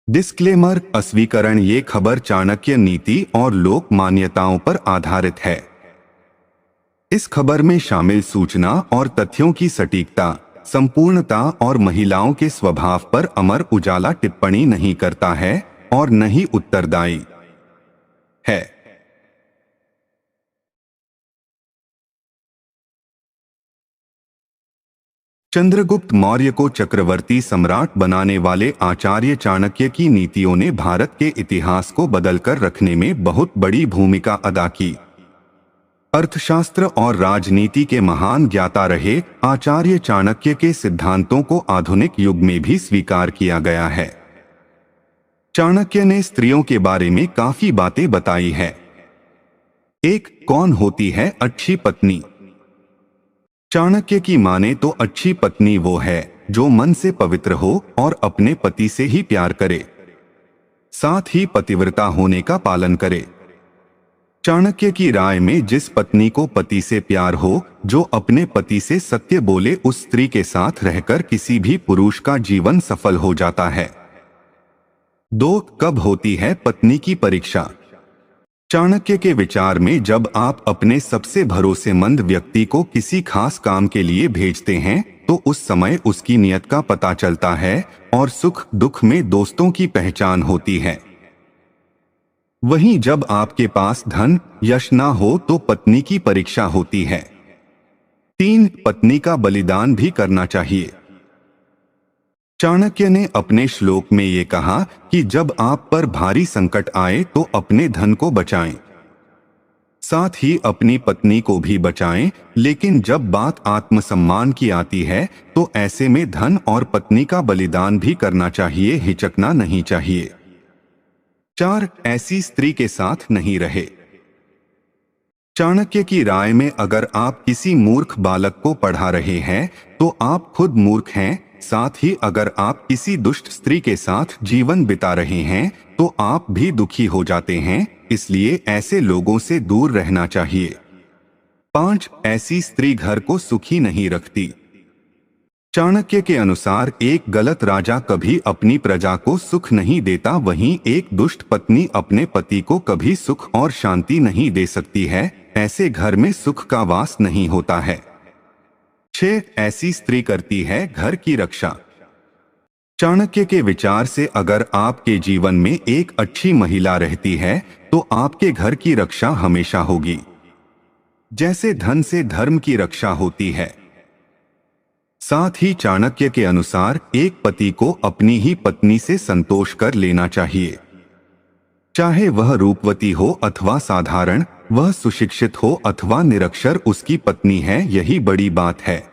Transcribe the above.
Disclaimer अस्वीकरण ये खबर चाणक्य नीति और लोक मान्यताओं पर आधारित है। इस खबर में शामिल सूचना और तथ्यों की सटीकता, संपूर्णता और महिलाओं के स्वभाव पर अमर उजाला टिप्पणी नहीं करता है और न ही उत्तरदायी है। चंद्रगुप्त मौर्य को चक्रवर्ती सम्राट बनाने वाले आचार्य चाणक्य की नीतियों ने भारत के इतिहास को बदलकर रखने में बहुत बड़ी भूमिका अदा की। अर्थशास्त्र और राजनीति के महान ज्ञाता रहे आचार्य चाणक्य के सिद्धांतों को आधुनिक युग में भी स्वीकार किया गया है। चाणक्य ने स्त्रियों के बारे में काफी बातें बताई है। कौन होती है अच्छी पत्नी? चाणक्य की माने तो अच्छी पत्नी वो है जो मन से पवित्र हो और अपने पति से ही प्यार करे, साथ ही पतिव्रता होने का पालन करे। चाणक्य की राय में जिस पत्नी को पति से प्यार हो, जो अपने पति से सत्य बोले, उस स्त्री के साथ रहकर किसी भी पुरुष का जीवन सफल हो जाता है। कब होती है पत्नी की परीक्षा? चाणक्य के विचार में जब आप अपने सबसे भरोसेमंद व्यक्ति को किसी खास काम के लिए भेजते हैं तो उस समय उसकी नीयत का पता चलता है और सुख दुख में दोस्तों की पहचान होती है। वहीं जब आपके पास धन यश ना हो तो पत्नी की परीक्षा होती है। पत्नी का बलिदान भी करना चाहिए। चाणक्य ने अपने श्लोक में ये कहा कि जब आप पर भारी संकट आए तो अपने धन को बचाएं, साथ ही अपनी पत्नी को भी बचाएं, लेकिन जब बात आत्मसम्मान की आती है तो ऐसे में धन और पत्नी का बलिदान भी करना चाहिए, हिचकना नहीं चाहिए। ऐसी स्त्री के साथ नहीं रहे। चाणक्य की राय में अगर आप किसी मूर्ख बालक को पढ़ा रहे हैं तो आप खुद मूर्ख हैं, साथ ही अगर आप किसी दुष्ट स्त्री के साथ जीवन बिता रहे हैं तो आप भी दुखी हो जाते हैं, इसलिए ऐसे लोगों से दूर रहना चाहिए। ऐसी स्त्री घर को सुखी नहीं रखती। चाणक्य के अनुसार एक गलत राजा कभी अपनी प्रजा को सुख नहीं देता, वहीं एक दुष्ट पत्नी अपने पति को कभी सुख और शांति नहीं दे सकती है। ऐसे घर में सुख का वास नहीं होता है। ऐसी स्त्री करती है घर की रक्षा। चाणक्य के विचार से अगर आपके जीवन में एक अच्छी महिला रहती है तो आपके घर की रक्षा हमेशा होगी, जैसे धन से धर्म की रक्षा होती है। साथ ही चाणक्य के अनुसार एक पति को अपनी ही पत्नी से संतोष कर लेना चाहिए, चाहे वह रूपवती हो अथवा साधारण, वह सुशिक्षित हो अथवा निरक्षर, उसकी पत्नी है, यही बड़ी बात है।